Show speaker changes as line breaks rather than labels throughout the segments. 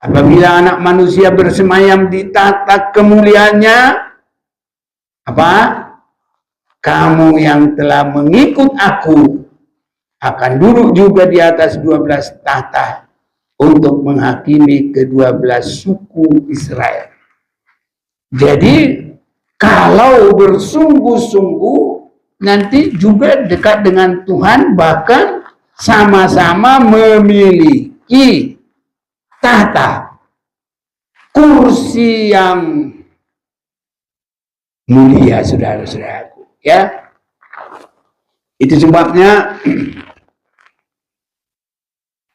Apabila anak manusia bersemayam di tahta kemuliaannya, apa? Kamu yang telah mengikut aku akan duduk juga di atas 12 tahta untuk menghakimi ke-12 suku Israel. Jadi kalau bersungguh-sungguh nanti juga dekat dengan Tuhan, bahkan sama-sama memiliki tahta, kursi yang mulia, saudara-saudaraku, ya. Itu sebabnya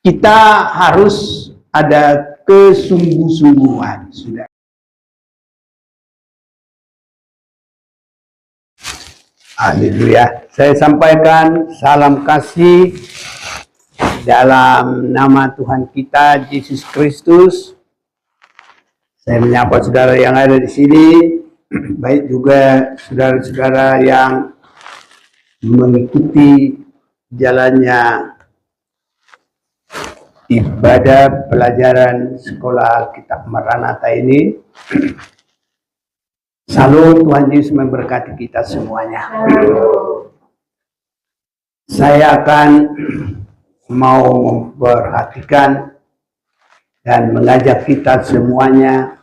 kita harus ada kesungguh-sungguhan, saudara. Haleluya. Saya sampaikan salam kasih dalam nama Tuhan kita Yesus Kristus. Saya menyapa saudara yang ada di sini, baik juga saudara-saudara yang mengikuti jalannya ibadah pelajaran sekolah kitab Maranatha ini. Salam, Tuhan Yesus memberkati kita semuanya. Saya akan mau memperhatikan dan mengajak kita semuanya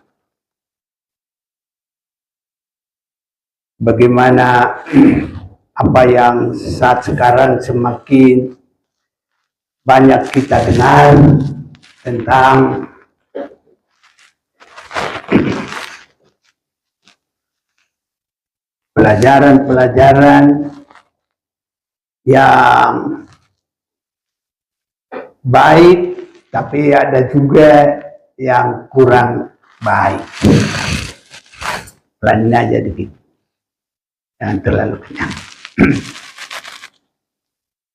bagaimana apa yang saat sekarang semakin banyak kita dengar tentang pelajaran-pelajaran yang baik, tapi ada juga yang kurang baik. Pelanin aja dikit, jangan terlalu kenyang.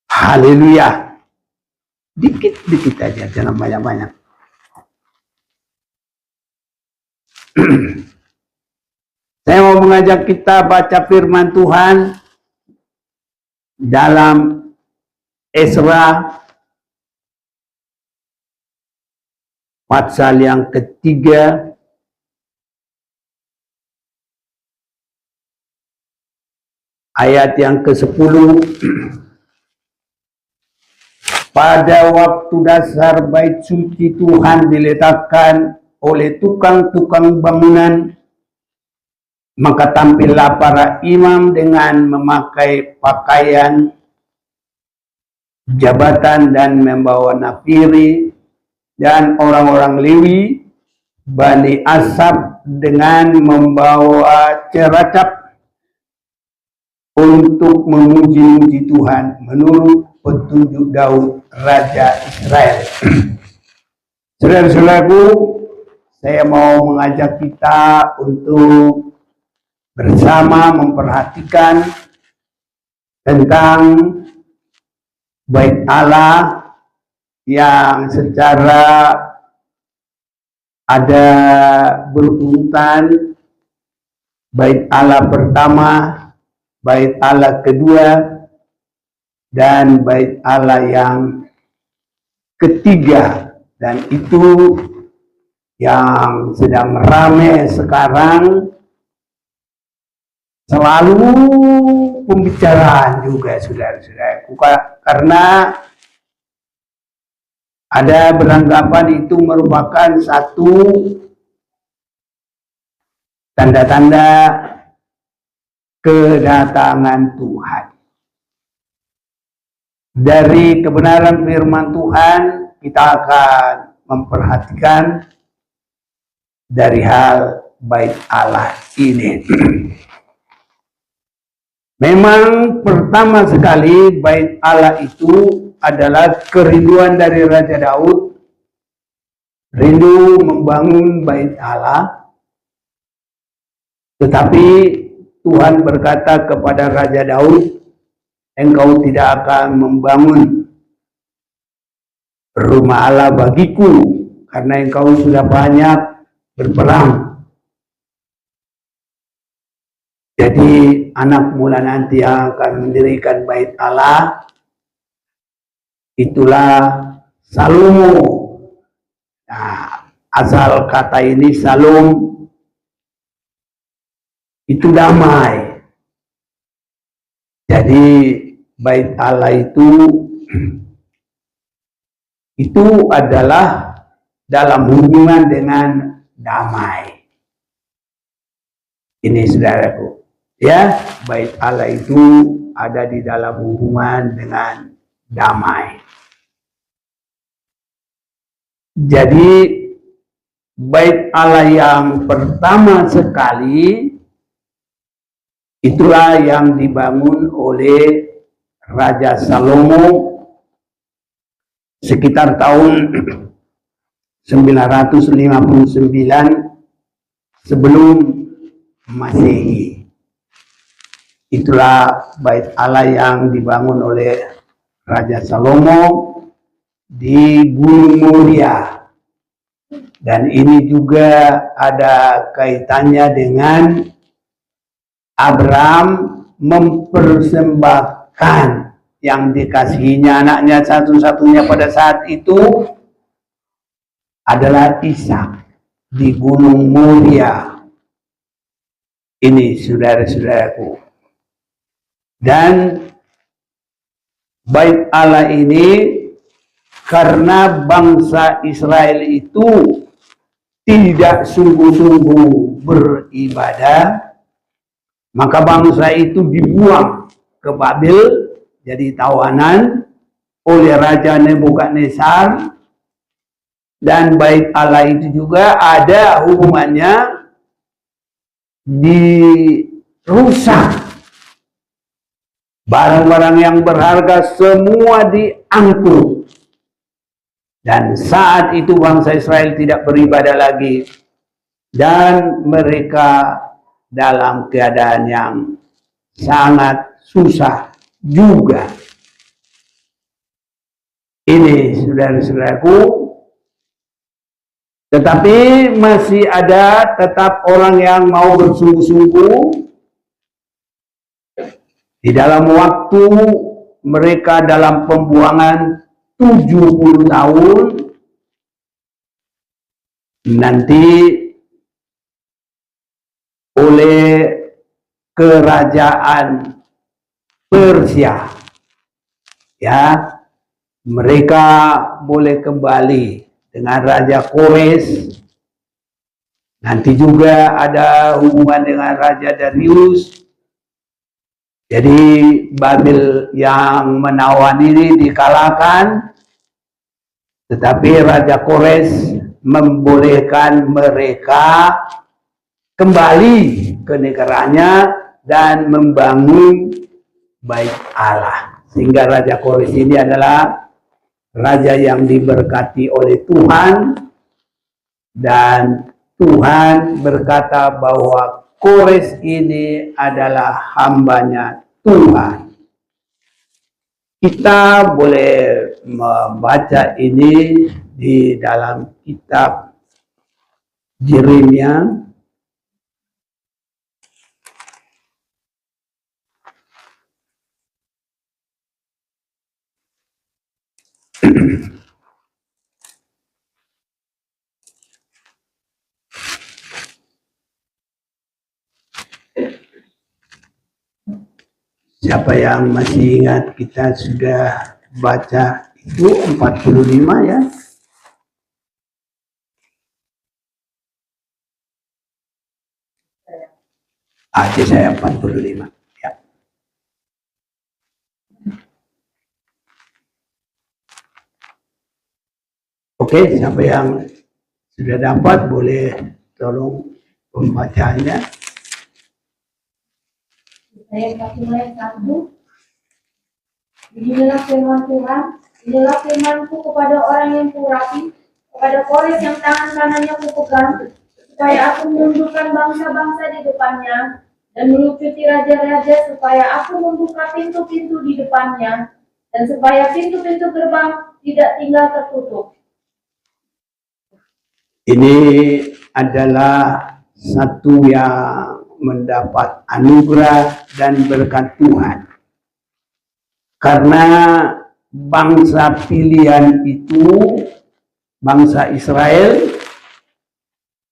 Haleluya. Dikit-dikit aja, jangan banyak-banyak. Saya mau mengajak kita baca firman Tuhan dalam Ezra pasal yang ketiga ayat yang ke-10. Pada waktu dasar bait suci Tuhan diletakkan oleh tukang-tukang bangunan, maka tampillah para imam dengan memakai pakaian jabatan dan membawa nafiri, dan orang-orang Lewi, Bani Asaf, dengan membawa ceracap untuk memuji-muji Tuhan menurut petunjuk Daud, Raja Israel. Saudara-saudaraku, saya mau mengajak kita untuk bersama memperhatikan tentang bait Allah yang secara ada berurutan, bait Allah pertama, bait Allah kedua, dan bait Allah yang ketiga. Dan itu yang sedang ramai sekarang, selalu pembicaraan juga, saudara-saudara, karena ada beranggapan itu merupakan satu tanda-tanda kedatangan Tuhan. Dari kebenaran firman Tuhan, kita akan memperhatikan dari hal bait Allah ini. Memang pertama sekali bait Allah itu adalah kerinduan dari Raja Daud, rindu membangun bait Allah. Tetapi Tuhan berkata kepada Raja Daud, engkau tidak akan membangun rumah Allah bagiku karena engkau sudah banyak berperang. Jadi anak mula nanti yang akan mendirikan bait Allah, itulah Salomo. Nah, asal kata ini Shalom itu damai. Jadi bait Allah itu adalah dalam hubungan dengan damai. Ini saudaraku, ya, bait Allah itu ada di dalam hubungan dengan damai. Jadi bait Allah yang pertama sekali itulah yang dibangun oleh Raja Salomo sekitar tahun 959 sebelum Masehi. Itulah bait Allah yang dibangun oleh Raja Salomo di Gunung Moria. Dan ini juga ada kaitannya dengan Abraham mempersembahkan yang dikasihinya anaknya satu-satunya pada saat itu adalah Ishak di Gunung Moria. Ini saudara-saudaraku. Dan bait Allah ini karena bangsa Israel itu tidak sungguh-sungguh beribadah, maka bangsa itu dibuang ke Babel jadi tawanan oleh Raja Nebukadnezar. Dan bait Allah itu juga ada hubungannya dirusak. Barang-barang yang berharga semua diangkut. Dan saat itu bangsa Israel tidak beribadah lagi. Dan mereka dalam keadaan yang sangat susah juga. Ini saudara-saudaraku. Tetapi masih ada tetap orang yang mau bersungguh-sungguh di dalam waktu mereka dalam pembuangan 70 tahun nanti oleh kerajaan Persia, ya, mereka boleh kembali dengan Raja Kores. Nanti juga ada hubungan dengan Raja Darius. Jadi Babel yang menawan ini dikalahkan, tetapi Raja Kores membolehkan mereka kembali ke negaranya dan membangun bait Allah. Sehingga Raja Kores ini adalah raja yang diberkati oleh Tuhan, dan Tuhan berkata bahwa Kores ini adalah hambanya Tuhan. Kita boleh membaca ini di dalam kitab Yeremia Siapa yang masih ingat, kita sudah baca itu 45 ya. Aja saya 45 ya. Oke, siapa yang sudah dapat boleh tolong pembacanya.
Ayat 1. Inilah firman Tuhan, inilah firmanku kepada orang yang kurapi, kepada Kores yang tangan kanannya kupegang, supaya aku menundukkan bangsa-bangsa di depannya, dan melucuti raja-raja, supaya aku membuka pintu-pintu di depannya, dan supaya pintu-pintu gerbang tidak tinggal tertutup.
Ini adalah satu yang mendapat anugerah dan berkat Tuhan. Karena bangsa pilihan itu, bangsa Israel,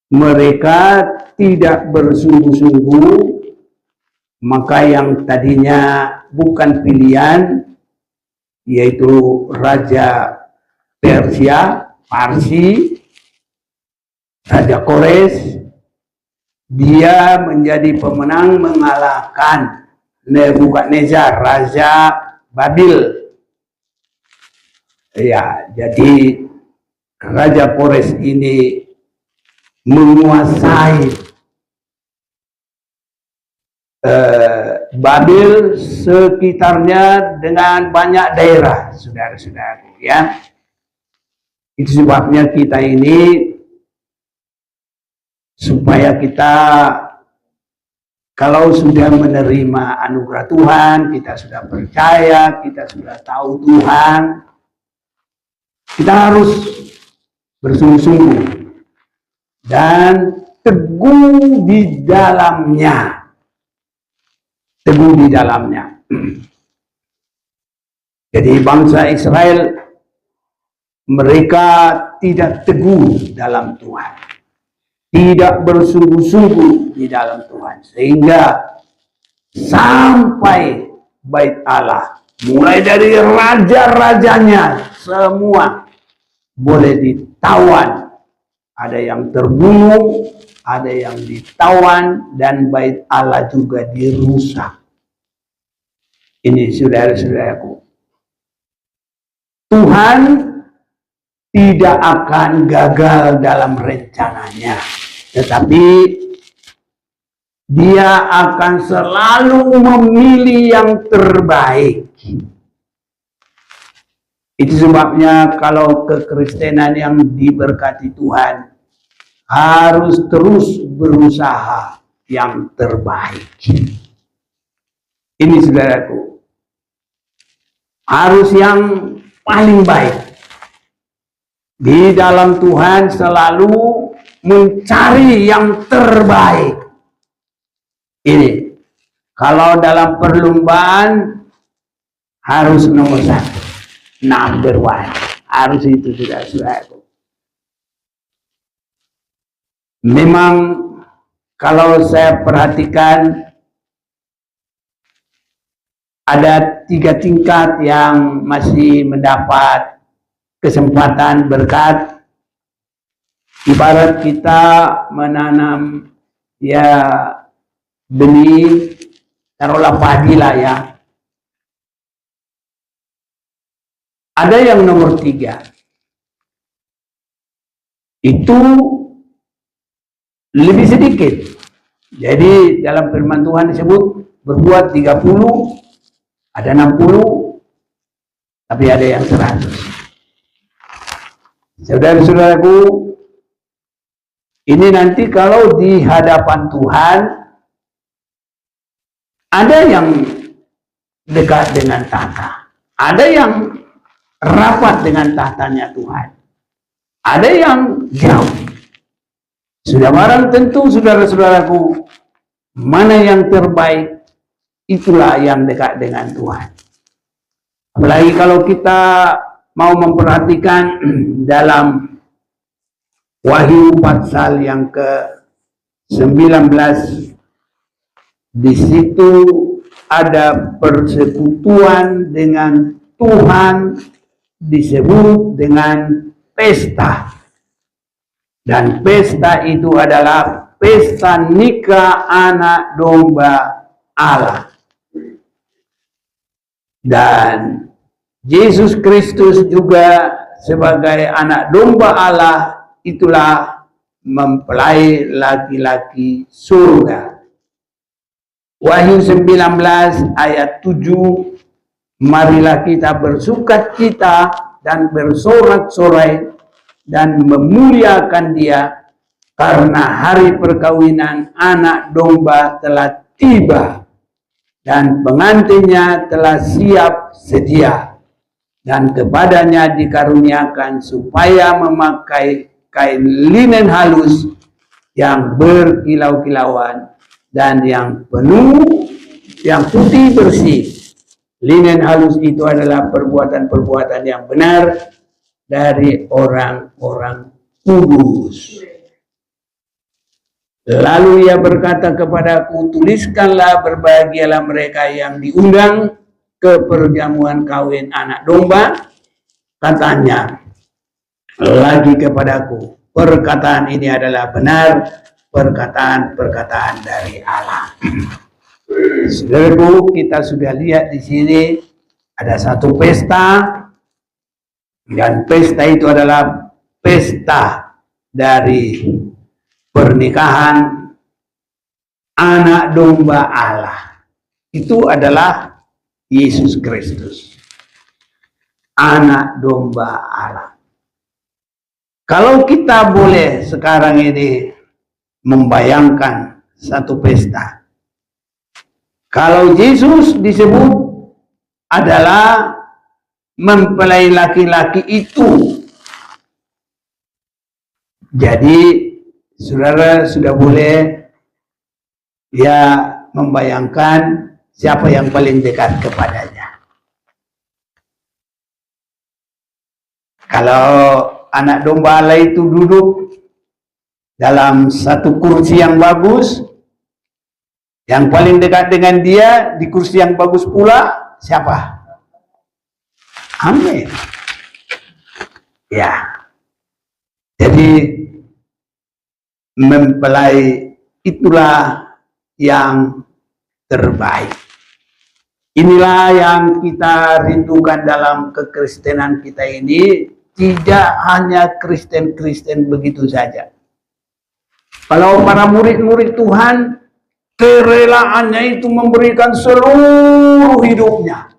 mereka tidak bersungguh-sungguh, maka yang tadinya bukan pilihan, yaitu Raja Persia, Parsi, Raja Kores, dia menjadi pemenang mengalahkan Nebukadnezar, Raja Babil. Ya, jadi Raja Kores ini menguasai Babil sekitarnya dengan banyak daerah, saudara-saudara, ya. Itu sebabnya kita ini, supaya kita kalau sudah menerima anugerah Tuhan, kita sudah percaya, kita sudah tahu Tuhan, kita harus bersungguh-sungguh dan teguh di dalamnya. Teguh di dalamnya. Jadi bangsa Israel, mereka tidak teguh dalam Tuhan, tidak bersungguh-sungguh di dalam Tuhan, sehingga sampai bait Allah, mulai dari raja-rajanya semua boleh ditawan, ada yang terbunuh, ada yang ditawan, dan bait Allah juga dirusak. Ini saudara-saudaraku, Tuhan tidak akan gagal dalam rencananya, tetapi Dia akan selalu memilih yang terbaik. Itu sebabnya kalau kekristenan yang diberkati Tuhan harus terus berusaha yang terbaik. Ini saudaraku, harus yang paling baik. Di dalam Tuhan selalu mencari yang terbaik. Ini, kalau dalam perlombaan harus nomor 1, number 1, harus itu, saudara-saudaraku. Memang kalau saya perhatikan, ada 3 tingkat yang masih mendapat kesempatan berkat. Ibarat kita menanam ya benih, taruhlah padi lah ya. Ada yang nomor 3, itu lebih sedikit. Jadi dalam firman Tuhan disebut berbuat 30, ada 60, tapi ada yang 100. Saudara-saudaraku, ini nanti kalau di hadapan Tuhan, ada yang dekat dengan tahta, ada yang rapat dengan tahtanya Tuhan, ada yang jauh. Sudah barang tentu, saudara-saudaraku, mana yang terbaik, itulah yang dekat dengan Tuhan. Apalagi kalau kita mau memperhatikan dalam Wahyu pasal yang ke-19, di situ ada persekutuan dengan Tuhan, disebut dengan pesta. Dan pesta itu adalah pesta nikah anak domba Allah. Dan Yesus Kristus juga sebagai anak domba Allah, itulah mempelai laki-laki surga. Wahyu 19 ayat 7, marilah kita bersukacita dan bersorak-sorai dan memuliakan Dia, karena hari perkawinan anak domba telah tiba dan pengantinnya telah siap sedia, dan kepadanya dikaruniakan supaya memakai kain linen halus yang berkilau-kilauan dan yang penuh, yang putih bersih. Linen halus itu adalah perbuatan-perbuatan yang benar dari orang-orang kudus. Lalu ia berkata kepadaku, tuliskanlah berbahagialah mereka yang diundang ke perjamuan kawin anak domba. Katanya lagi kepadaku, perkataan ini adalah benar, perkataan-perkataan dari Allah. Saudaraku, kita sudah lihat di sini ada satu pesta, dan pesta itu adalah pesta dari pernikahan anak domba Allah. Itu adalah Yesus Kristus, anak domba Allah. Kalau kita boleh sekarang ini membayangkan satu pesta, kalau Yesus disebut adalah mempelai laki-laki itu, jadi saudara sudah boleh ya membayangkan siapa yang paling dekat kepadanya. Kalau anak domba Allah itu duduk dalam satu kursi yang bagus, yang paling dekat dengan dia di kursi yang bagus pula siapa? Amin. Ya. Jadi mempelai itulah yang terbaik. Inilah yang kita rindukan dalam kekristenan kita ini, tidak hanya Kristen-Kristen begitu saja. Kalau para murid-murid Tuhan, kerelaannya itu memberikan seluruh hidupnya,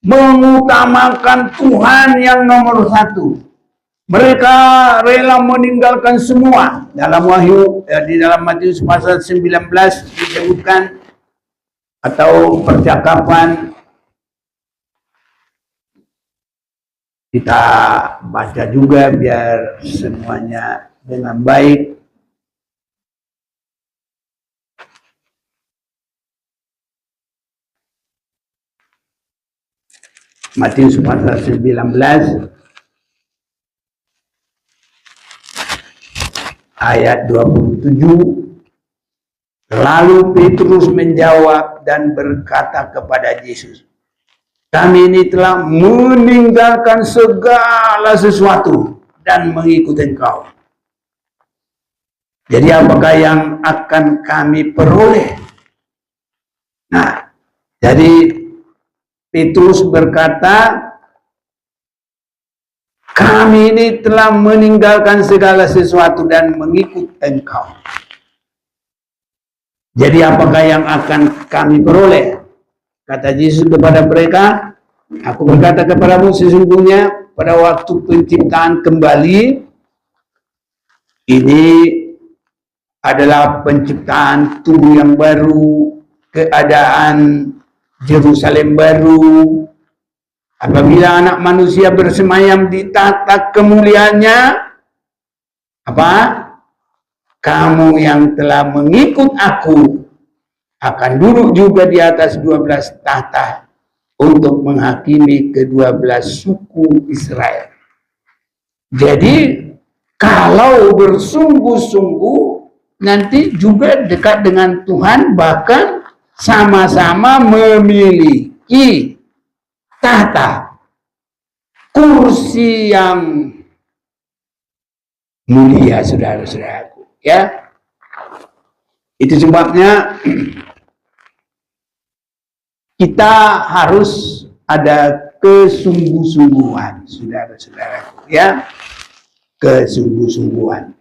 mengutamakan Tuhan yang nomor satu. Mereka rela meninggalkan semua. Dalam Wahyu, di dalam Matius pasal 19 disebutkan, atau percakapan, kita baca juga biar semuanya dengan baik. Matius pasal 19 ayat 27. Lalu Petrus menjawab dan berkata kepada Yesus, kami ini telah meninggalkan segala sesuatu dan mengikuti Engkau. Jadi apakah yang akan kami peroleh? Nah, jadi Petrus berkata, kami ini telah meninggalkan segala sesuatu dan mengikut Engkau. Jadi apakah yang akan kami peroleh? Kata Yesus kepada mereka, aku berkata kepadamu sesungguhnya pada waktu penciptaan kembali, ini adalah penciptaan tubuh yang baru, keadaan Yerusalem baru. Apabila anak manusia bersemayam di tahta kemuliaannya, apa? Kamu yang telah mengikut aku akan duduk juga di atas 12 tahta untuk menghakimi ke-12 suku Israel. Jadi kalau bersungguh-sungguh nanti juga dekat dengan Tuhan, bahkan sama-sama memiliki tahta, kursi yang mulia, saudara-saudaraku. Ya, itu sebabnya kita harus ada kesungguh-sungguhan, saudara-saudaraku. Ya, kesungguh-sungguhan.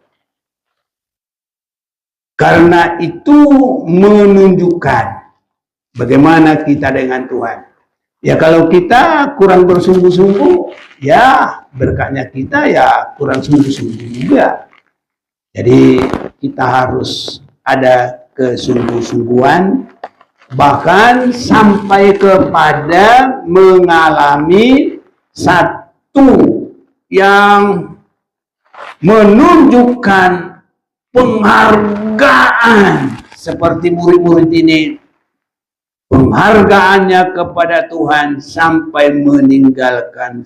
Karena itu menunjukkan bagaimana kita dengan Tuhan. Ya kalau kita kurang bersungguh-sungguh, ya berkatnya kita ya kurang sungguh-sungguh juga. Jadi kita harus ada kesungguh-sungguhan, bahkan sampai kepada mengalami satu yang menunjukkan penghargaan seperti murid-murid ini. Penghargaannya kepada Tuhan sampai meninggalkan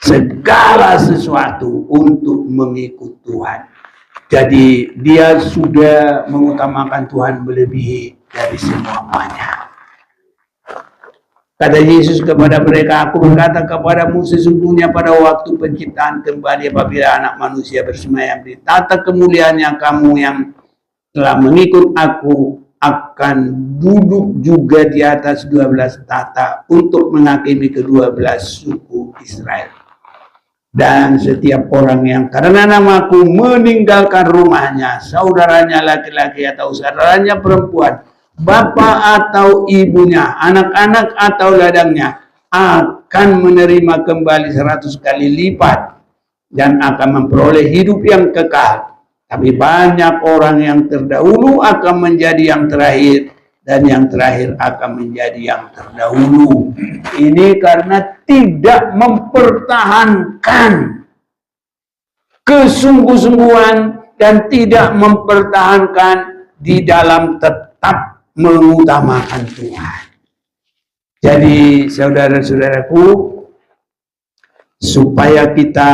segala sesuatu untuk mengikut Tuhan. Jadi dia sudah mengutamakan Tuhan melebihi dari semuanya. Kata Yesus kepada mereka, aku berkata kepadamu sesungguhnya pada waktu penciptaan kembali apabila anak manusia bersemayam di tata kemuliaannya, kamu yang telah mengikut aku akan duduk juga di atas 12 tata untuk menghakimi ke-12 suku Israel. Dan setiap orang yang karena namaku meninggalkan rumahnya, saudaranya laki-laki atau saudaranya perempuan, bapak atau ibunya, anak-anak atau ladangnya, akan menerima kembali 100 kali lipat dan akan memperoleh hidup yang kekal. Tapi banyak orang yang terdahulu akan menjadi yang terakhir, dan yang terakhir akan menjadi yang terdahulu. Ini karena tidak mempertahankan kesungguh-sungguhan dan tidak mempertahankan di dalam tetap mengutamakan Tuhan. Jadi saudara-saudaraku, supaya kita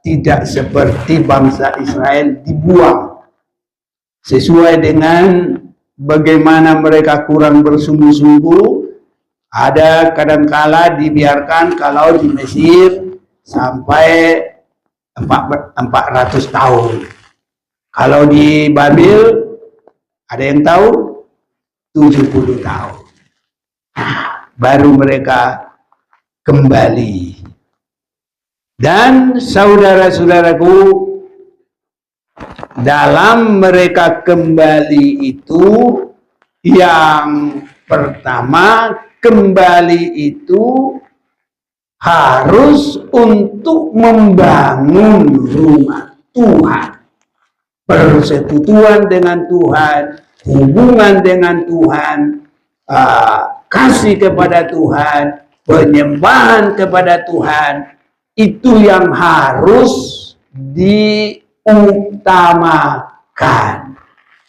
tidak seperti bangsa Israel dibuang sesuai dengan bagaimana mereka kurang bersungguh-sungguh. Ada kadangkala dibiarkan kalau di Mesir sampai 400 tahun. Kalau di Babil ada yang tahu 70 tahun. Baru mereka kembali. Dan saudara-saudaraku, dalam mereka kembali itu, yang pertama kembali itu harus untuk membangun rumah Tuhan, persekutuan dengan Tuhan, hubungan dengan Tuhan, kasih kepada Tuhan, penyembahan kepada Tuhan, itu yang harus diutamakan.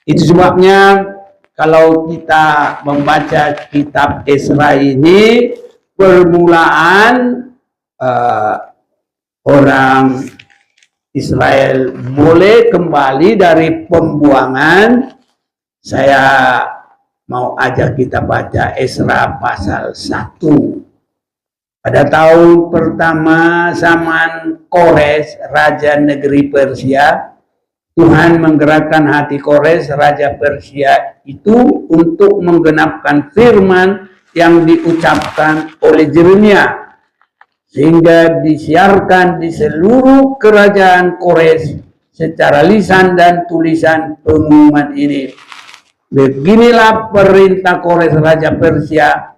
Itu sebabnya kalau kita membaca kitab Esra ini, permulaan orang Israel boleh kembali dari pembuangan. Saya mau ajak kita baca Esra pasal 1. Pada tahun pertama zaman Kores, raja negeri Persia, Tuhan menggerakkan hati Kores, raja Persia itu untuk menggenapkan firman yang diucapkan oleh Yeremia, sehingga disiarkan di seluruh kerajaan Kores secara lisan dan tulisan pengumuman ini. Beginilah perintah Kores raja Persia,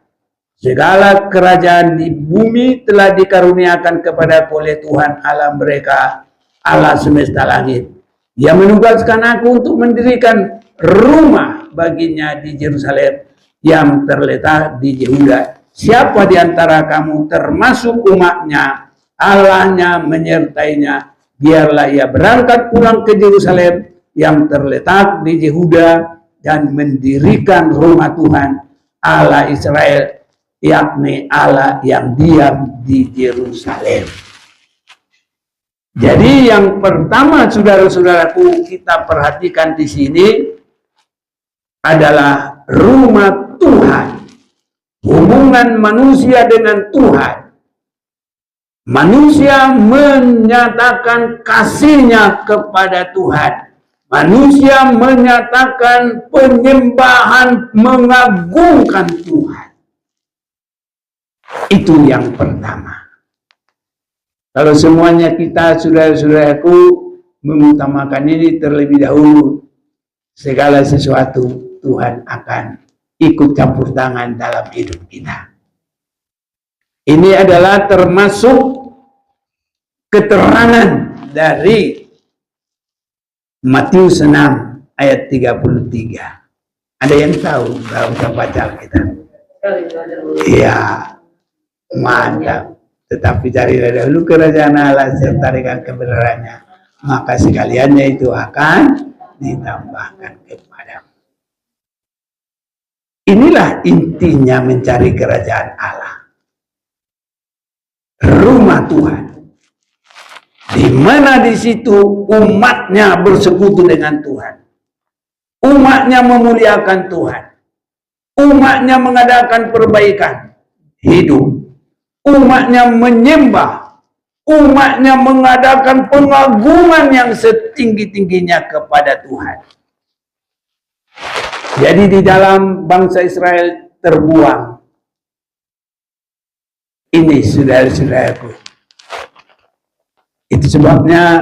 segala kerajaan di bumi telah dikaruniakan kepada oleh Tuhan Allah mereka, Allah semesta langit. Dia menugaskan aku untuk mendirikan rumah baginya di Yerusalem yang terletak di Yehuda. Siapa di antara kamu termasuk umatnya, Allahnya menyertainya, biarlah ia berangkat pulang ke Yerusalem yang terletak di Yehuda dan mendirikan rumah Tuhan Allah Israel, yakni Allah yang diam di Yerusalem. Jadi yang pertama saudara-saudaraku kita perhatikan di sini adalah rumah Tuhan, hubungan manusia dengan Tuhan. Manusia menyatakan kasihnya kepada Tuhan. Manusia menyatakan penyembahan, mengagungkan Tuhan. Itu yang pertama. Kalau semuanya kita, saudara-saudaraku, mengutamakan ini terlebih dahulu, segala sesuatu Tuhan akan ikut campur tangan dalam hidup kita. Ini adalah termasuk keterangan dari Matius 6 ayat 33. Ada yang tahu? Kalau kita baca kita. Iya, mantap. Tetapi carilah dahulu kerajaan Allah serta dengan kebenarannya, maka sekaliannya itu akan ditambahkan kepadamu. Inilah intinya mencari kerajaan Allah, rumah Tuhan. di mana di situ umatnya bersekutu dengan Tuhan, umatnya memuliakan Tuhan, umatnya mengadakan perbaikan hidup, umatnya menyembah, umatnya mengadakan pengagungan yang setinggi-tingginya kepada Tuhan. Jadi di dalam bangsa Israel terbuang ini, saudara-saudaraku. Itu sebabnya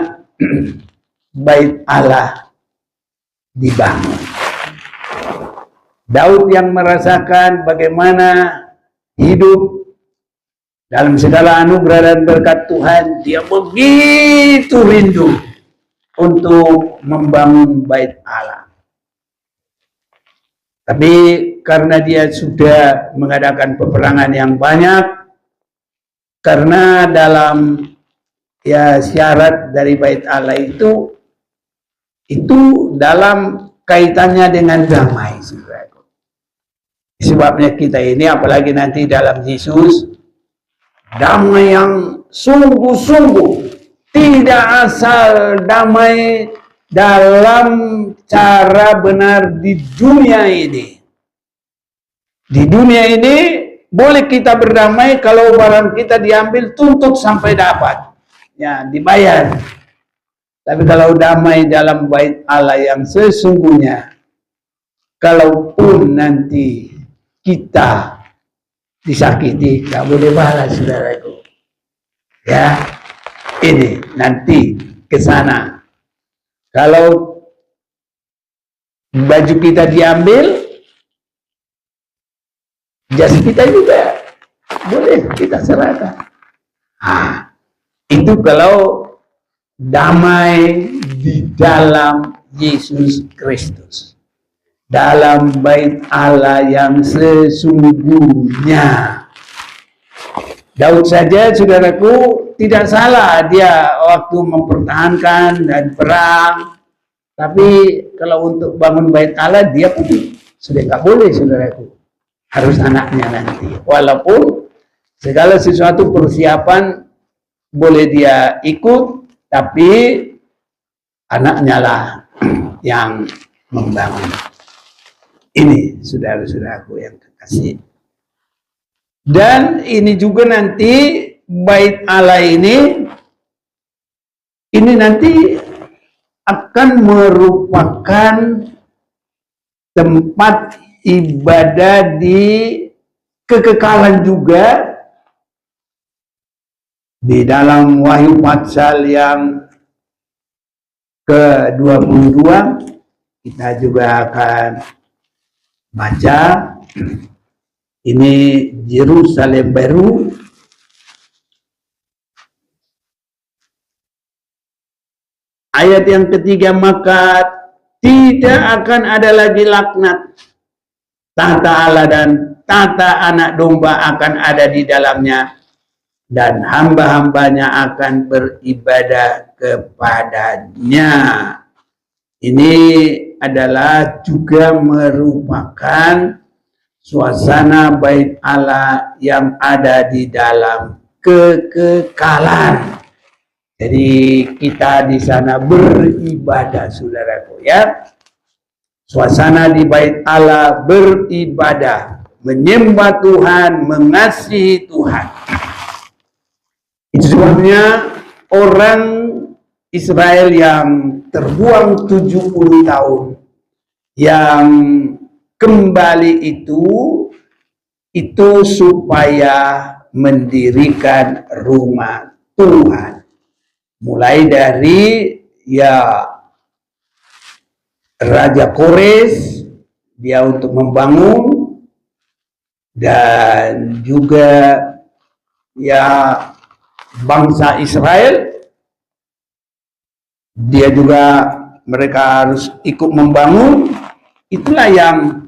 bait Allah dibangun. Daud yang merasakan bagaimana hidup dalam segala anugerah dan berkat Tuhan, dia begitu rindu untuk membangun bait Allah. Tapi karena dia sudah mengadakan peperangan yang banyak, karena dalam syarat dari bait Allah itu dalam kaitannya dengan damai, saudaraku. Sebabnya kita ini, apalagi nanti dalam Yesus, damai yang sungguh-sungguh, tidak asal damai dalam cara benar di dunia ini. Di dunia ini boleh kita berdamai kalau barang kita diambil, tuntut sampai dapat, ya dibayar. Tapi kalau damai dalam bait Allah yang sesungguhnya, kalaupun nanti kita disakiti, tak boleh balas, saudaraku. Ya, ini nanti ke sana. Kalau baju kita diambil, jas kita juga boleh kita serahkan. Itu kalau damai di dalam Yesus Kristus, dalam bait Allah yang sesungguhnya. Daud saja, saudaraku, tidak salah dia waktu mempertahankan dan perang. Tapi kalau untuk bangun bait Allah, dia pun sudah nggak boleh, saudaraku. Harus anaknya nanti. Walaupun segala sesuatu persiapan boleh dia ikut, tapi anaknya lah yang membangun. Ini saudara-saudaraku yang kekasih. Dan ini juga nanti bait Allah ini nanti akan merupakan tempat ibadah di kekekalan juga. Di dalam Wahyu pasal yang ke-22 kita juga akan baca ini Yerusalem baru. Ayat yang ketiga, maka tidak akan ada lagi laknat. Tahta Allah dan tahta anak domba akan ada di dalamnya, dan hamba-hambanya akan beribadah kepadanya. Ini adalah juga merupakan suasana bait Allah yang ada di dalam kekekalan. Jadi kita di sana beribadah, saudaraku, ya. Suasana di bait Allah beribadah, menyembah Tuhan, mengasihi Tuhan. Itu sebabnya orang Israel yang terbuang 70 tahun, yang kembali itu supaya mendirikan rumah Tuhan. Mulai dari Raja Kores, dia untuk membangun, dan juga bangsa Israel, dia juga mereka harus ikut membangun. Itulah yang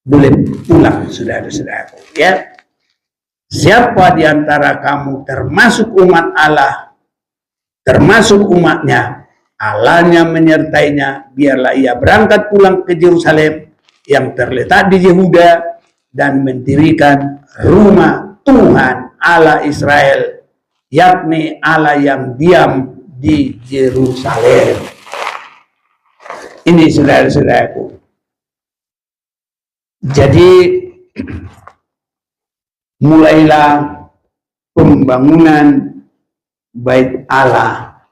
boleh pulang, saudara-saudara, ya. Siapa di antara kamu termasuk umat Allah, termasuk umatnya, Allahnya menyertainya, biarlah ia berangkat pulang ke Yerusalem yang terletak di Yehuda dan mendirikan rumah Tuhan Allah Israel yakni Allah yang diam di Yerusalem. Ini saudara-saudaraku. Jadi mulailah pembangunan bait Allah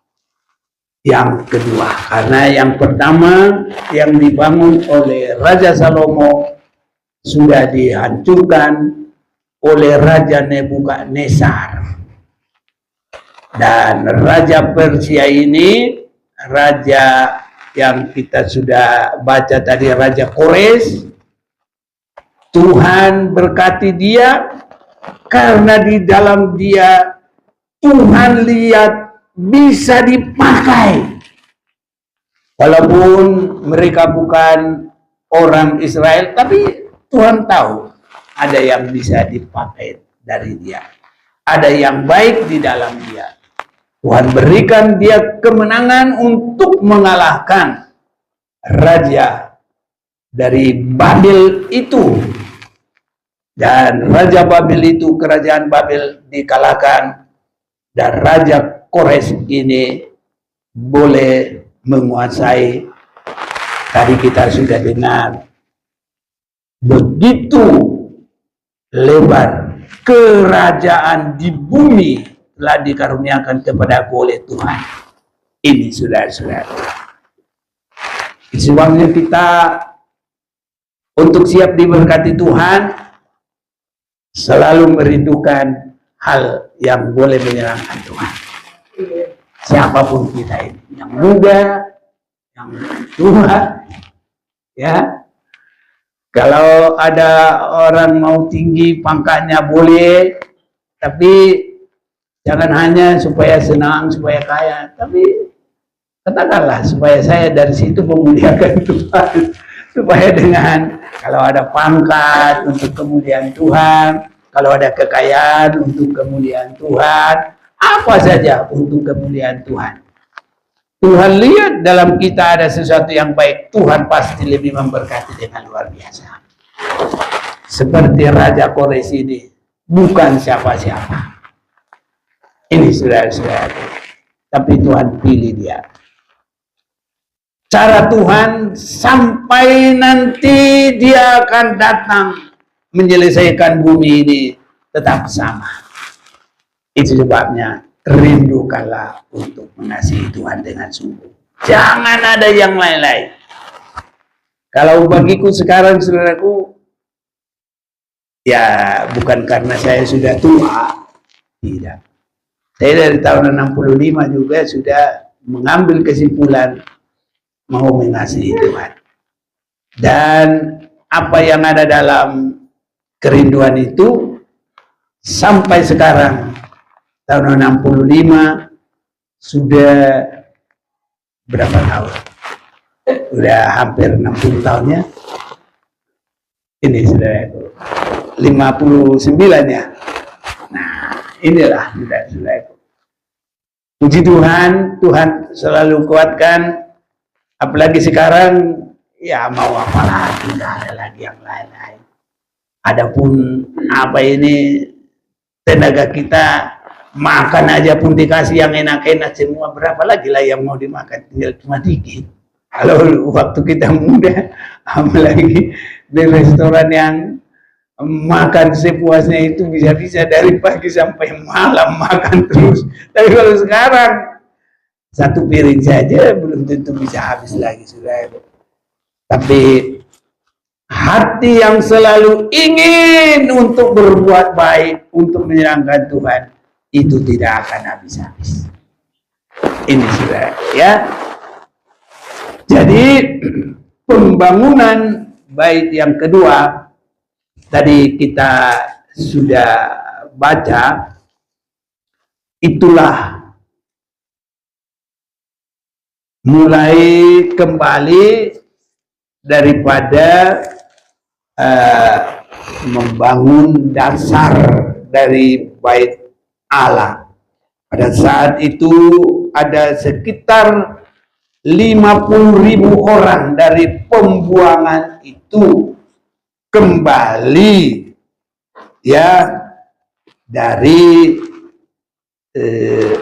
yang kedua, karena yang pertama yang dibangun oleh Raja Salomo sudah dihancurkan oleh Raja Nebukadnezar. Dan Raja Persia ini, raja yang kita sudah baca tadi, Raja Kores, Tuhan berkati dia karena di dalam dia Tuhan lihat bisa dipakai. Walaupun mereka bukan orang Israel, tapi Tuhan tahu ada yang bisa dipakai dari dia. Ada yang baik di dalam dia. Tuhan berikan dia kemenangan untuk mengalahkan raja dari Babel itu. Dan Raja Babel itu, kerajaan Babel dikalahkan. Dan Raja Kores ini boleh menguasai. Tadi kita sudah dengar. Begitu lebar kerajaan di bumi telah dikaruniakan kepadaku oleh Tuhan. Ini saudara-saudara. Sebabnya kita untuk siap diberkati Tuhan selalu merindukan hal yang boleh menyenangkan Tuhan. Siapapun kita ini, yang muda, yang tua, ya. Kalau ada orang mau tinggi pangkatnya boleh, tapi jangan hanya supaya senang, supaya kaya, tapi katakanlah supaya saya dari situ memuliakan Tuhan, supaya dengan kalau ada pangkat untuk kemuliaan Tuhan, kalau ada kekayaan untuk kemuliaan Tuhan, apa saja untuk kemuliaan Tuhan. Tuhan lihat dalam kita ada sesuatu yang baik, Tuhan pasti lebih memberkati dengan luar biasa. Seperti Raja Kores ini, bukan siapa-siapa. Ini saudara-saudara, tapi Tuhan pilih dia. Cara Tuhan sampai nanti dia akan datang menyelesaikan bumi ini tetap sama. Itu sebabnya rindukanlah untuk mengasihi Tuhan dengan sungguh. Jangan ada yang lain-lain. Kalau bagiku sekarang, saudaraku, ya bukan karena saya sudah tua, tidak. Saya dari tahun 65 juga sudah mengambil kesimpulan mau mengasihi Tuhan. Dan apa yang ada dalam kerinduan itu sampai sekarang tahun 65 sudah berapa tahun? Udah hampir 60 tahunnya. Ini sudah 59 ya. Nah, inilah sudah. Puji Tuhan, Tuhan selalu kuatkan. Apalagi sekarang, ya mau apa lagi, tidak ada lagi yang lain-lain. Adapun apa ini tenaga kita, makan aja pun dikasih yang enak-enak semua, berapa lagi lah yang mau dimakan, tinggal cuma dikit. Kalau waktu kita muda, apalagi di restoran yang makan sepuasnya itu bisa-bisa dari pagi sampai malam makan terus. Tapi kalau sekarang satu piring saja belum tentu bisa habis lagi, saudara. Tapi hati yang selalu ingin untuk berbuat baik, untuk menyenangkan Tuhan, itu tidak akan habis-habis. Ini saudara, ya. Jadi pembangunan bait yang kedua tadi kita sudah baca, itulah mulai kembali daripada membangun dasar dari bait Allah. Pada saat itu ada sekitar 50.000 orang dari pembuangan itu kembali, ya, dari eh,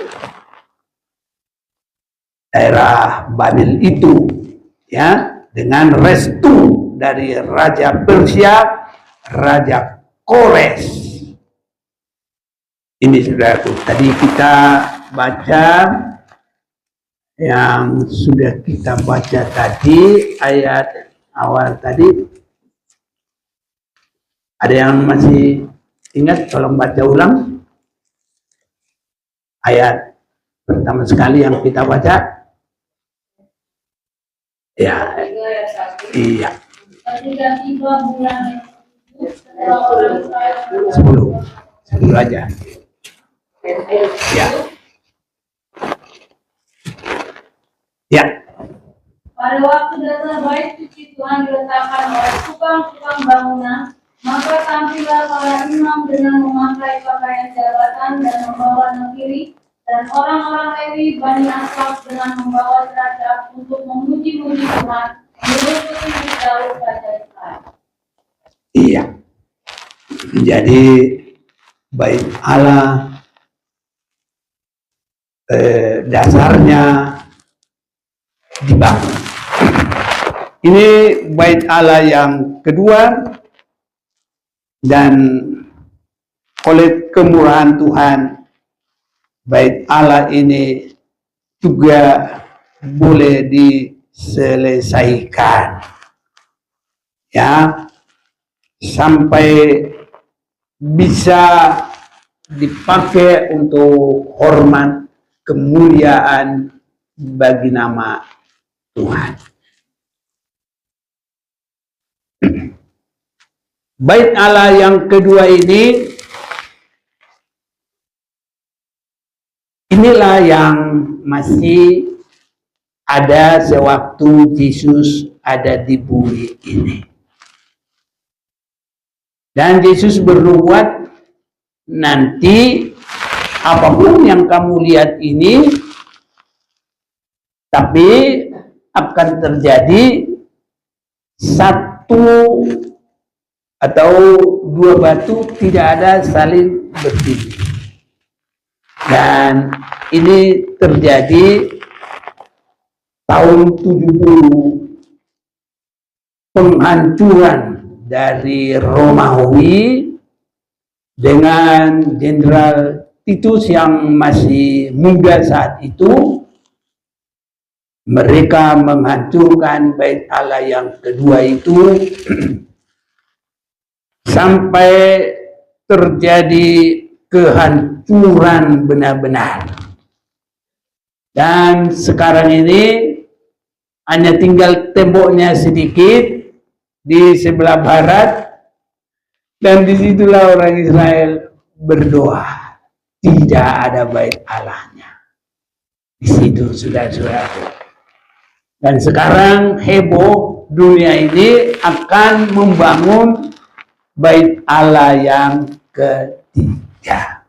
daerah Babil itu, ya, dengan restu dari Raja Persia, Raja Kores. Ini saudaraku, tadi kita baca yang sudah kita baca tadi, ayat awal tadi. Ada yang masih ingat? Tolong baca ulang ayat pertama sekali yang kita baca. Ya, iya. 10 aja. Ya. Ya.
Pada waktu dasar bait suci Tuhan diletakkan oleh tukang-tukang bangunan, maka tampillah para imam dengan memakai pakaian jabatan dan membawa negeri, dan orang-orang Lewi Bani Asaf dengan membawa derajat untuk memuji-muji Tuhan menurut petunjuk Daud raja Israel.
Iya. Jadi bait Allah dasarnya dibangun. Ini bait Allah yang kedua, dan oleh kemurahan Tuhan bait Allah ini juga boleh diselesaikan, ya, sampai bisa dipakai untuk hormat kemuliaan bagi nama Tuhan. Bait Allah yang kedua ini, inilah yang masih ada sewaktu Yesus ada di bumi ini. Dan Yesus bernubuat, nanti apapun yang kamu lihat ini, tapi akan terjadi satu atau dua batu tidak ada saling bertindih. Dan ini terjadi tahun 70, penghancuran dari Romawi dengan Jenderal Titus yang masih muda saat itu. Mereka menghancurkan bait Allah yang kedua itu sampai terjadi kehancuran benar-benar. Dan sekarang ini hanya tinggal temboknya sedikit di sebelah barat, dan disitulah orang Israel berdoa. Tidak ada bait Allahnya di situ, saudara-saudara. Dan sekarang heboh dunia ini akan membangun bait Allah yang ketiga.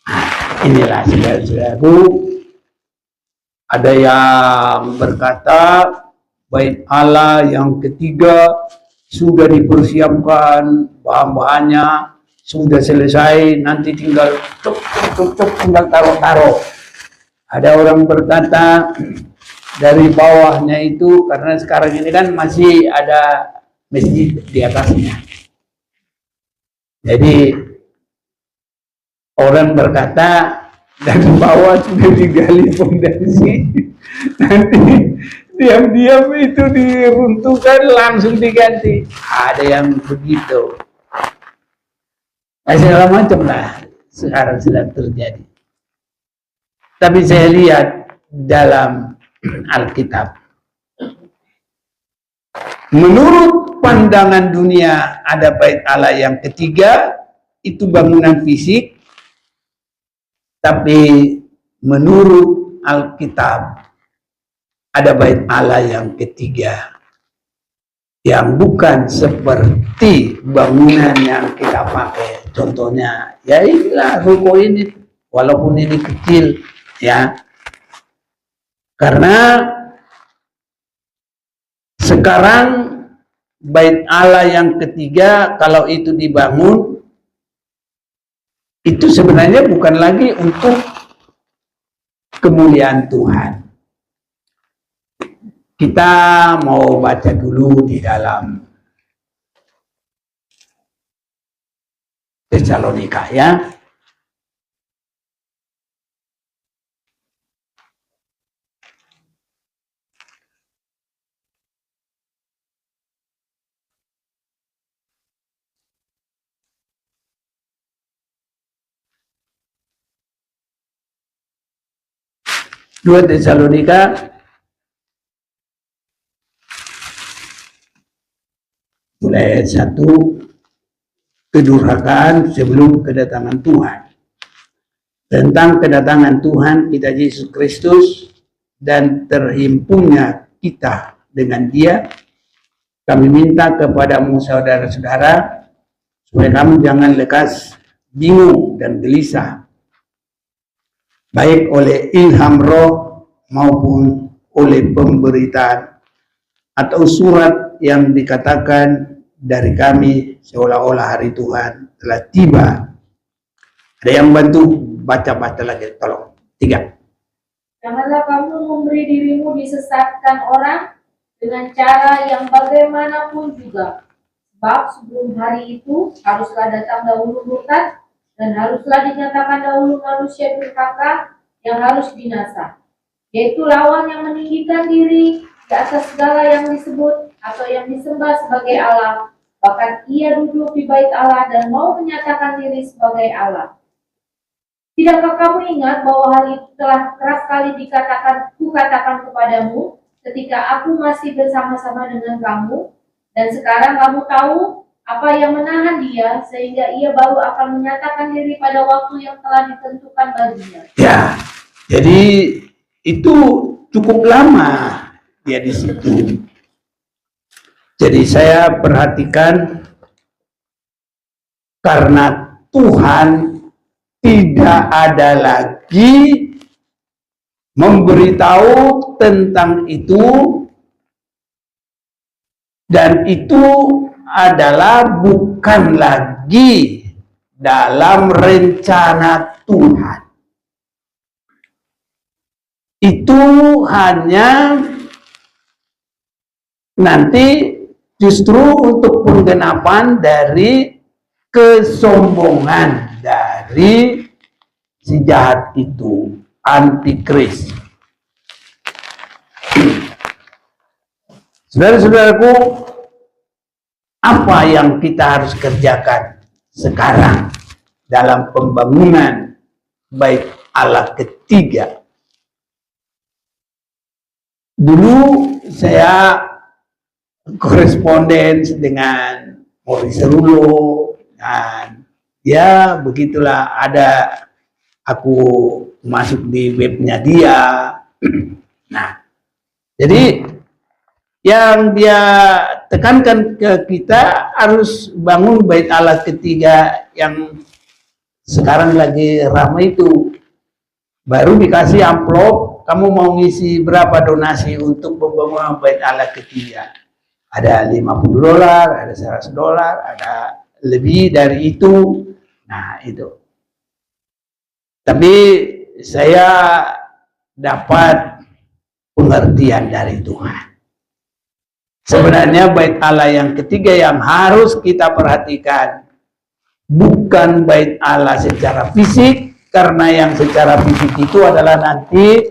Nah, inilah saudara-saudaraku, ada yang berkata bait Allah yang ketiga sudah dipersiapkan, bahan-bahannya sudah selesai, nanti tinggal tinggal taruh-taruh. Ada orang berkata dari bawahnya itu, karena sekarang ini kan masih ada masjid di atasnya. Jadi orang berkata dari bawah sudah digali fondasi, nanti diam-diam itu diruntuhkan langsung diganti. Ada yang begitu. Nah, segala macam lah sekarang sedang terjadi. Tapi saya lihat dalam Alkitab, menurut pandangan dunia ada bait Allah yang ketiga, itu bangunan fisik. Tapi menurut Alkitab ada bait Allah yang ketiga yang bukan seperti bangunan yang kita pakai. Contohnya ya inilah ruko ini, walaupun ini kecil, ya, karena sekarang bait Allah yang ketiga kalau itu dibangun itu sebenarnya bukan lagi untuk kemuliaan Tuhan. Kita mau baca dulu di dalam Tesalonika ya. Dua Tesalonika mulai ayat 1, kedurhakaan sebelum kedatangan Tuhan. Tentang kedatangan Tuhan kita Yesus Kristus dan terhimpunnya kita dengan Dia, kami minta kepadamu saudara-saudara, supaya kamu jangan lekas bingung dan gelisah, baik oleh ilham roh maupun oleh pemberitaan atau surat yang dikatakan dari kami seolah-olah hari Tuhan telah tiba. Ada yang bantu baca-baca lagi, tolong. 3.
Janganlah kamu memberi dirimu disesatkan orang dengan cara yang bagaimanapun juga. Sebab sebelum hari itu haruslah datang dahulu murtad, dan haruslah dinyatakan dahulu manusia durhaka yang harus binasa, yaitu lawan yang meninggikan diri di atas segala yang disebut atau yang disembah sebagai Allah. Bahkan ia duduk di bait Allah dan mau menyatakan diri sebagai Allah. Tidakkah kamu ingat bahwa hal itu telah keras kali kukatakan kepadamu ketika aku masih bersama-sama dengan kamu, dan sekarang kamu tahu apa yang menahan dia sehingga ia baru akan menyatakan diri pada waktu yang telah ditentukan baginya.
Ya, jadi itu cukup lama dia di situ. Jadi saya perhatikan, karena Tuhan tidak ada lagi memberitahu tentang itu, dan itu adalah bukan lagi dalam rencana Tuhan. Itu hanya nanti justru untuk penggenapan dari kesombongan dari si jahat itu, antikris. Saudara-saudaraku, apa yang kita harus kerjakan sekarang dalam pembangunan bait Allah ketiga? Dulu saya koresponden dengan Maurice Rulo, dan ya begitulah, ada aku masuk di webnya dia. Nah, jadi yang dia tekankan ke kita harus bangun bait Allah ketiga yang sekarang lagi ramai itu. Baru dikasih amplop, kamu mau ngisi berapa donasi untuk pembangunan bait Allah ketiga? Ada $50, ada $100, ada lebih dari itu. Nah, itu. Tapi saya dapat pengertian dari Tuhan. Sebenarnya bait Allah yang ketiga yang harus kita perhatikan bukan bait Allah secara fisik, karena yang secara fisik itu adalah nanti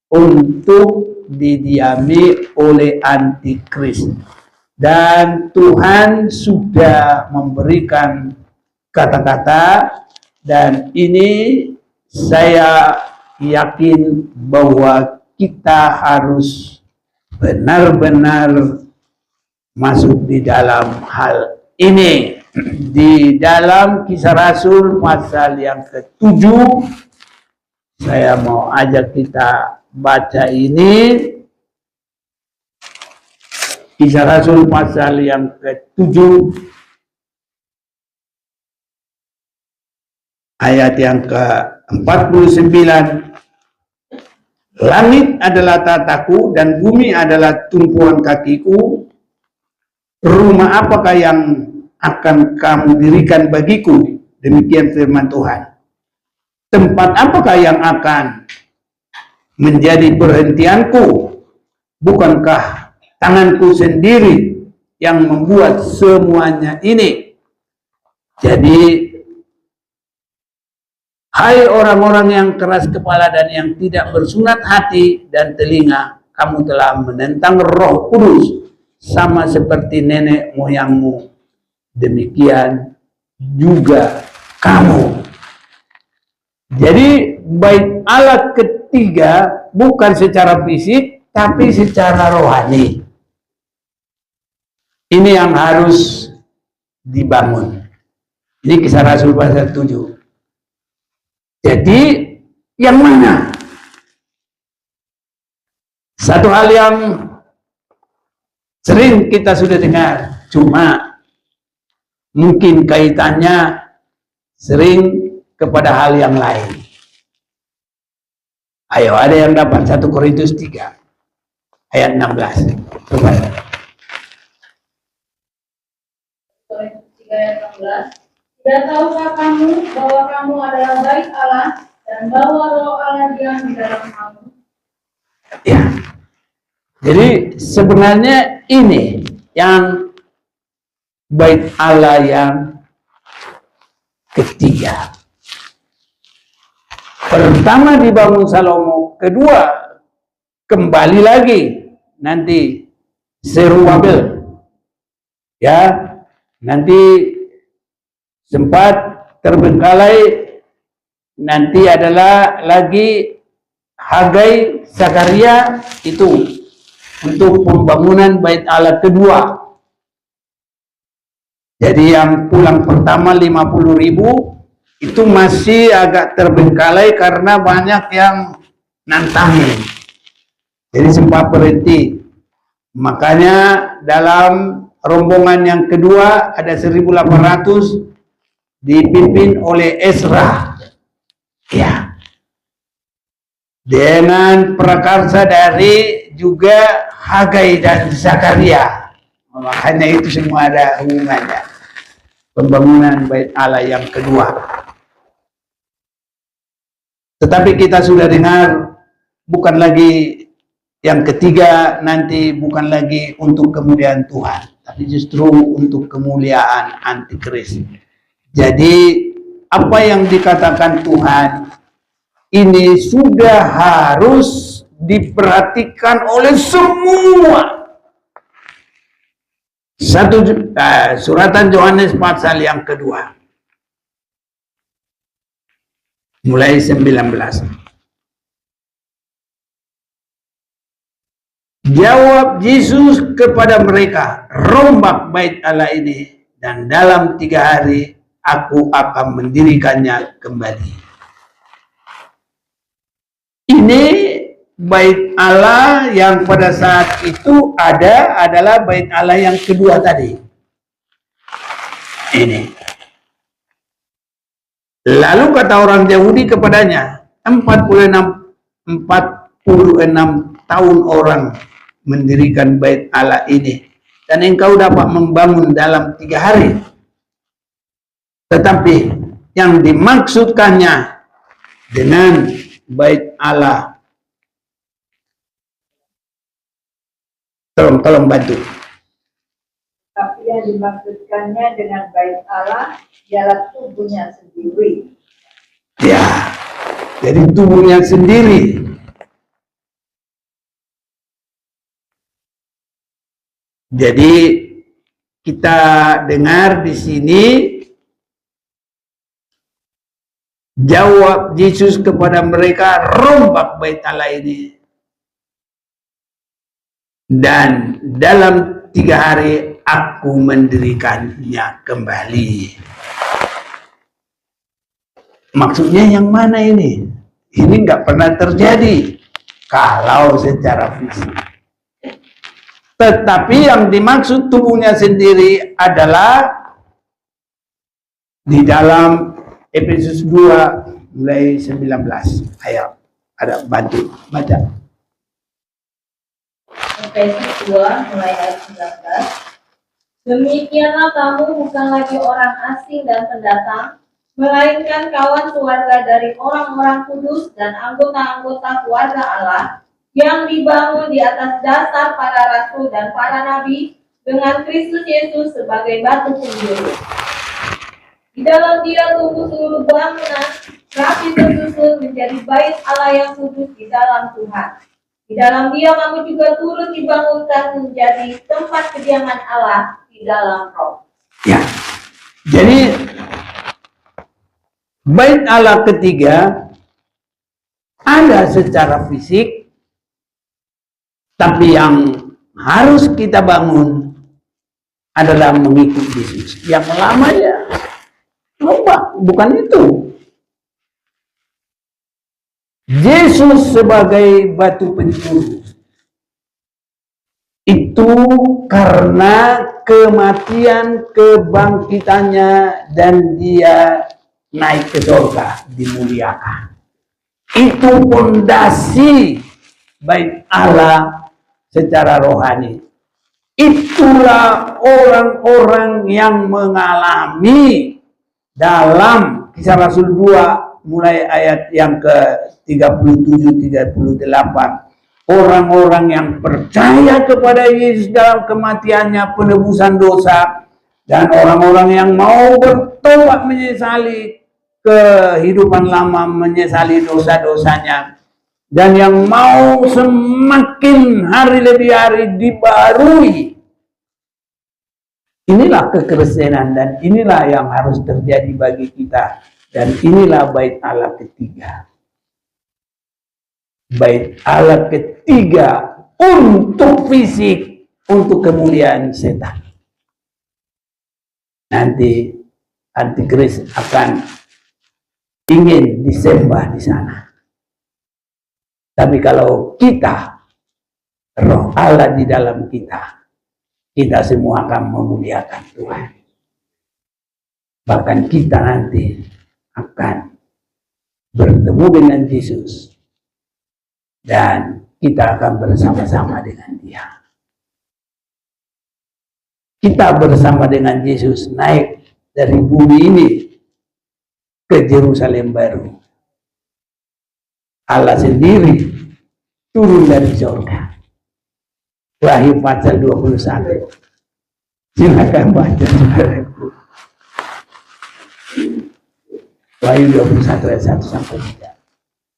untuk didiami oleh antikris. Dan Tuhan sudah memberikan kata-kata, dan ini saya yakin bahwa kita harus benar-benar masuk di dalam hal ini. Di dalam Kisah Rasul pasal yang ke-7, saya mau ajak kita baca ini. Kisah Rasul pasal yang ke-7 ayat yang ke-49. Langit adalah tataku dan bumi adalah tumpuan kakiku. Rumah apakah yang akan kamu dirikan bagiku? Demikian firman Tuhan. Tempat apakah yang akan menjadi perhentianku? Bukankah tanganku sendiri yang membuat semuanya ini? Jadi, hai orang-orang yang keras kepala dan yang tidak bersunat hati dan telinga, kamu telah menentang Roh Kudus sama seperti nenek moyangmu. Demikian juga kamu. Jadi bait Allah ketiga bukan secara fisik tapi secara rohani. Ini yang harus dibangun. Ini Kisah Rasul pasal 7. Jadi yang mana? Satu hal yang sering kita sudah dengar, cuma mungkin kaitannya sering kepada hal yang lain. Ayo, ada yang dapat 1 Korintus 3 ayat 16. Coba.
Korintus 3 ayat 16. Tidak tahukah kamu bahwa kamu adalah bait Allah dan bahwa Roh Allah diam di dalam kamu?
Ya. Jadi sebenarnya ini yang bait Allah yang ketiga. Pertama dibangun Salomo, kedua kembali lagi nanti Zerubabel. Ya, nanti sempat terbengkalai, nanti adalah lagi Hagai, Zakaria, itu untuk pembangunan bait Allah kedua. Jadi yang pulang pertama 50.000 itu masih agak terbengkalai karena banyak yang nantangin. Jadi sempat berhenti. Makanya dalam rombongan yang kedua ada 1.800 dipimpin oleh Ezra. Ya. Dengan prakarsa dari juga Hagai dan Zakaria. Makanya itu semua ada hubungannya. Pembangunan bait Allah yang kedua. Tetapi kita sudah dengar bukan lagi yang ketiga, nanti bukan lagi untuk kemuliaan Tuhan, tapi justru untuk kemuliaan antikris. Jadi apa yang dikatakan Tuhan ini sudah harus diperhatikan oleh semua. Suratan Yohanes pasal yang kedua mulai 19. Jawab Yesus kepada mereka, rombak bait Allah ini dan dalam 3 hari aku akan mendirikannya kembali. Ini bait Allah yang pada saat itu adalah bait Allah yang kedua tadi. Ini. Lalu kata orang Yahudi kepadanya, 46 tahun orang mendirikan bait Allah ini, dan engkau dapat membangun dalam 3 hari. Tetapi yang dimaksudkannya dengan bait Allah, tolong bantu.
Tapi yang dimaksudkannya dengan bait Allah ialah tubuhnya sendiri.
Ya, jadi tubuhnya sendiri. Jadi kita dengar di sini jawab Yesus kepada mereka, rombak bait Allah ini dan dalam 3 hari aku mendirikannya kembali. Maksudnya yang mana ini? Ini nggak pernah terjadi kalau secara fisik. Tetapi yang dimaksud tubuhnya sendiri adalah di dalam Efesus 2 mulai 19. Ayo, ada bantu baca.
Efesus 2 mulai ayat 19. Demikianlah kamu bukan lagi orang asing dan pendatang, melainkan kawan keluarga dari orang-orang kudus dan anggota-anggota keluarga Allah yang dibangun di atas dasar para rasul dan para nabi dengan Kristus Yesus sebagai batu penjuru. Di dalam Dia tumbuh seluruh bangunan rapi tersusun menjadi bait Allah yang kudus di dalam Tuhan. Di dalam Dia kamu juga turut dibangunkan menjadi tempat kediaman Allah di dalam Roh.
Ya. Jadi bait Allah ketiga ada secara fisik, tapi yang harus kita bangun adalah mengikut Yesus. Yang lama ya lupa, bukan itu. Yesus sebagai batu penjuru itu karena kematian, kebangkitannya, dan Dia naik ke surga, dimuliakan. Itu pondasi bait Allah secara rohani. Itulah orang-orang yang mengalami dalam Kisah Rasul 2 mulai ayat yang ke-37-38. Orang-orang yang percaya kepada Yesus dalam kematiannya, penebusan dosa, dan orang-orang yang mau bertobat menyesali kehidupan lama, menyesali dosa-dosanya, dan yang mau semakin hari lebih hari dibarui. Inilah kekristenan dan inilah yang harus terjadi bagi kita, dan inilah bait Allah ketiga. Bait Allah ketiga untuk fisik, untuk kemuliaan setan. Nanti antikris akan ingin disembah di sana. Tapi kalau kita, roh Allah di dalam kita, kita semua akan memuliakan Tuhan. Bahkan kita nanti akan bertemu dengan Yesus. Dan kita akan bersama-sama dengan Dia. Kita bersama dengan Yesus naik dari bumi ini ke Yerusalem baru. Allah sendiri turun dari surga. Wahyu pasal 21. Silakan baca, saudaraku. Wahyu 21 ayat 1 sampai 3.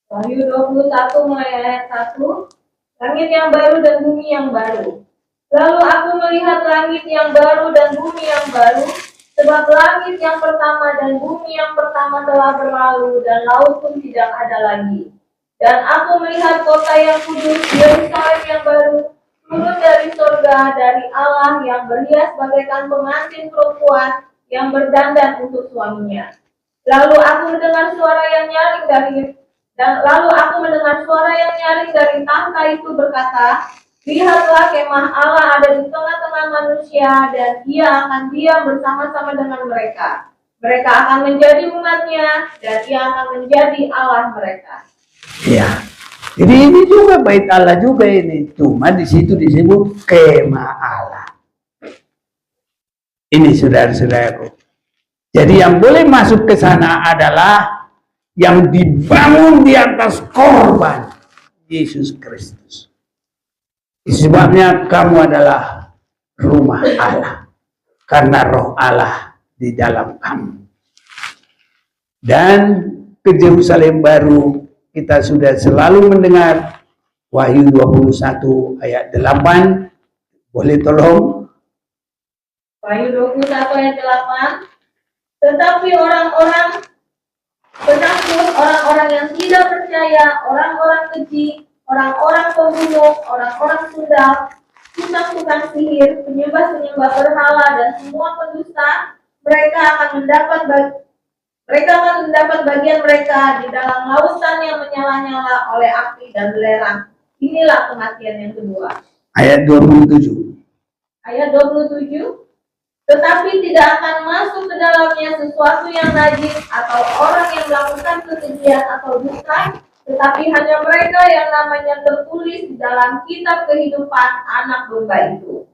Wahyu 21 mulai ayat 1. Langit yang baru dan bumi yang baru. Lalu aku melihat langit yang baru dan bumi yang baru, sebab langit yang pertama dan bumi yang pertama telah berlalu, dan laut pun tidak ada lagi. Dan aku melihat kota yang kudus, Yerusalem yang baru, turun dari surga, dari Allah yang berhias bagaikan pengantin perempuan yang berdandan untuk suaminya. Lalu aku mendengar suara yang nyaring dari tahta itu berkata, lihatlah, kemah Allah ada di tengah-tengah manusia, dan Ia akan diam bersama-sama dengan mereka. Mereka akan menjadi umatnya, dan Ia akan menjadi Allah mereka.
Ya, jadi ini juga bait Allah juga ini, cuma di situ disebut kemah Allah. Ini saudara-saudaraku. Jadi yang boleh masuk ke sana adalah yang dibangun di atas korban Yesus Kristus. Sebabnya kamu adalah rumah Allah, karena roh Allah di dalam kamu. Dan ke Yerusalem baru kita sudah selalu mendengar Wahyu 21 ayat 8. Boleh tolong?
Wahyu 21 ayat 8. Tetapi orang-orang penakut, orang-orang yang tidak percaya, orang-orang keji, orang-orang pembunuh, orang-orang sundal, tukang-tukang sihir, penyembah-penyembah berhala, dan semua pendusta, mereka akan mendapat bagian mereka di dalam lautan yang menyala-nyala oleh api dan belerang. Inilah kematian yang kedua.
Ayat 27.
Ayat 27. Tetapi tidak akan masuk ke dalamnya sesuatu yang najis atau orang yang melakukan kekejian atau dusta, tetapi hanya mereka yang namanya tertulis di dalam kitab kehidupan anak domba itu.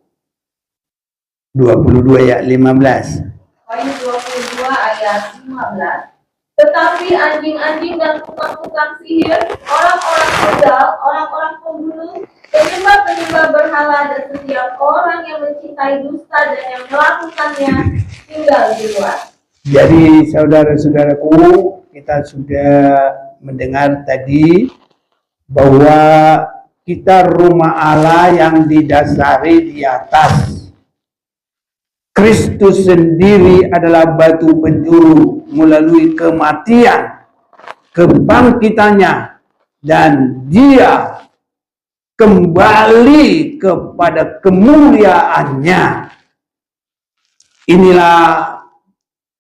22 ayat 15. Wahyu 22 ayat 15. Tetapi anjing-anjing dan tukang-tukang sihir, orang-orang begal, orang-orang pembunuh, penyembah-penyembah berhala, dan setiap orang yang mencintai dusta dan yang melakukannya tinggal di luar.
Jadi saudara-saudaraku, kita sudah mendengar tadi bahwa kita rumah Allah yang didasari di atas. Kristus sendiri adalah batu penjuru melalui kematian, kebangkitannya, dan dia kembali kepada kemuliaannya. Inilah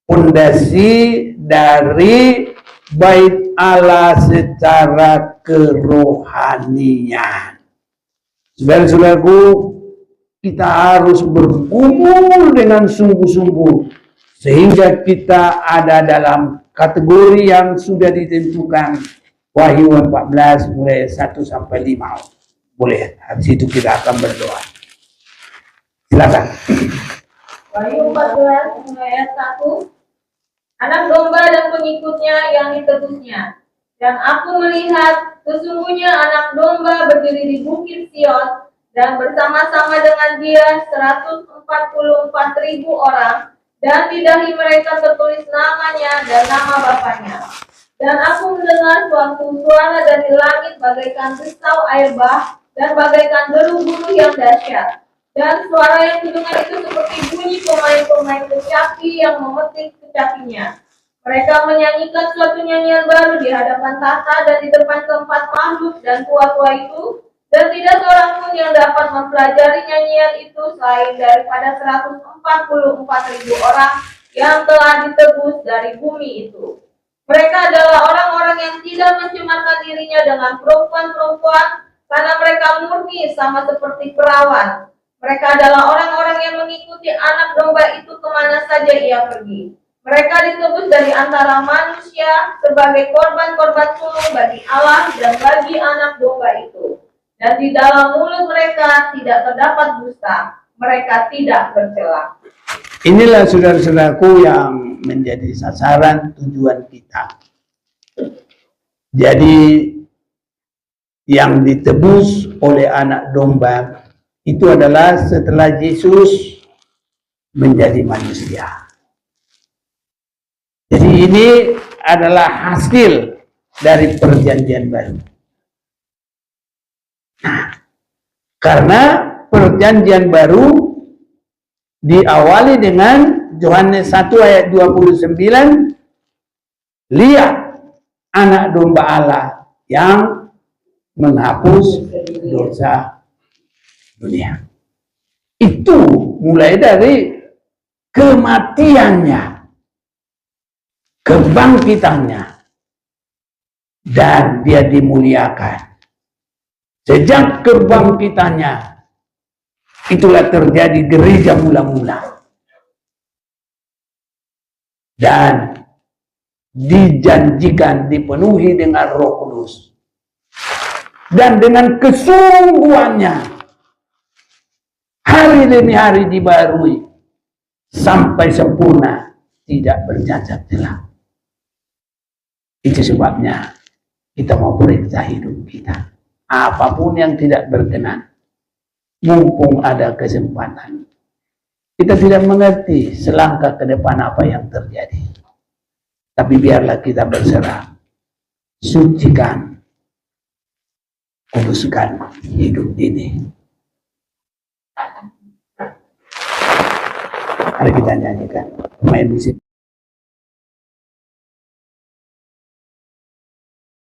fondasi dari bait Allah secara kerohanian. Saudara-saudaraku, kita harus bergumul dengan sungguh-sungguh sehingga kita ada dalam kategori yang sudah ditentukan. Wahyu 14 mulai 1 sampai 5. Boleh, habis itu kita akan berdoa. Silakan.
Wahyu 14 mulai ayat 1. Anak domba dan pengikutnya yang ditebusnya. Dan aku melihat sesungguhnya anak domba berdiri di bukit Sion, dan bersama-sama dengan dia 144.000 orang, dan di dahi mereka tertulis namanya dan nama Bapaknya. Dan aku mendengar suatu suara dari langit bagaikan risau air bah, dan bagaikan deru gunung yang dahsyat. Dan suara yang kudengar itu seperti bunyi pemain-pemain kecapi yang memetik kecapinya. Mereka menyanyikan suatu nyanyian baru di hadapan tahta dan di depan keempat makhluk dan tua-tua itu. Dan tidak seorang pun yang dapat mempelajari nyanyian itu selain daripada 144.000 orang yang telah ditebus dari bumi itu. Mereka adalah orang-orang yang tidak mencemarkan dirinya dengan perempuan-perempuan, karena mereka murni sama seperti perawan. Mereka adalah orang-orang yang mengikuti anak domba itu kemana saja ia pergi. Mereka ditebus dari antara manusia sebagai korban-korban sulung bagi Allah dan bagi anak domba itu. Dan di dalam mulut mereka tidak terdapat dusta, mereka tidak bercela.
Inilah saudara-saudaraku yang menjadi sasaran tujuan kita. Jadi yang ditebus oleh anak domba itu adalah setelah Yesus menjadi manusia. Jadi ini adalah hasil dari perjanjian baru. Nah, karena perjanjian baru diawali dengan Yohanes 1 ayat 29, lihat anak domba Allah yang menghapus dosa dunia. Itu mulai dari kematiannya, kebangkitannya, dan dia dimuliakan. Sejak kebangkitannya, itulah terjadi gereja mula-mula. Dan dijanjikan dipenuhi dengan Roh Kudus. Dan dengan kesungguhannya, hari demi hari dibarui, sampai sempurna, tidak bercacat celah. Itu sebabnya kita mau periksa hidup kita. Apapun yang tidak berkenan, mumpung ada kesempatan. Kita tidak mengerti selangkah ke depan apa yang terjadi. Tapi biarlah kita berserah. Sucikan, kuduskan hidup ini. Mari kita nyanyikan. Main musik.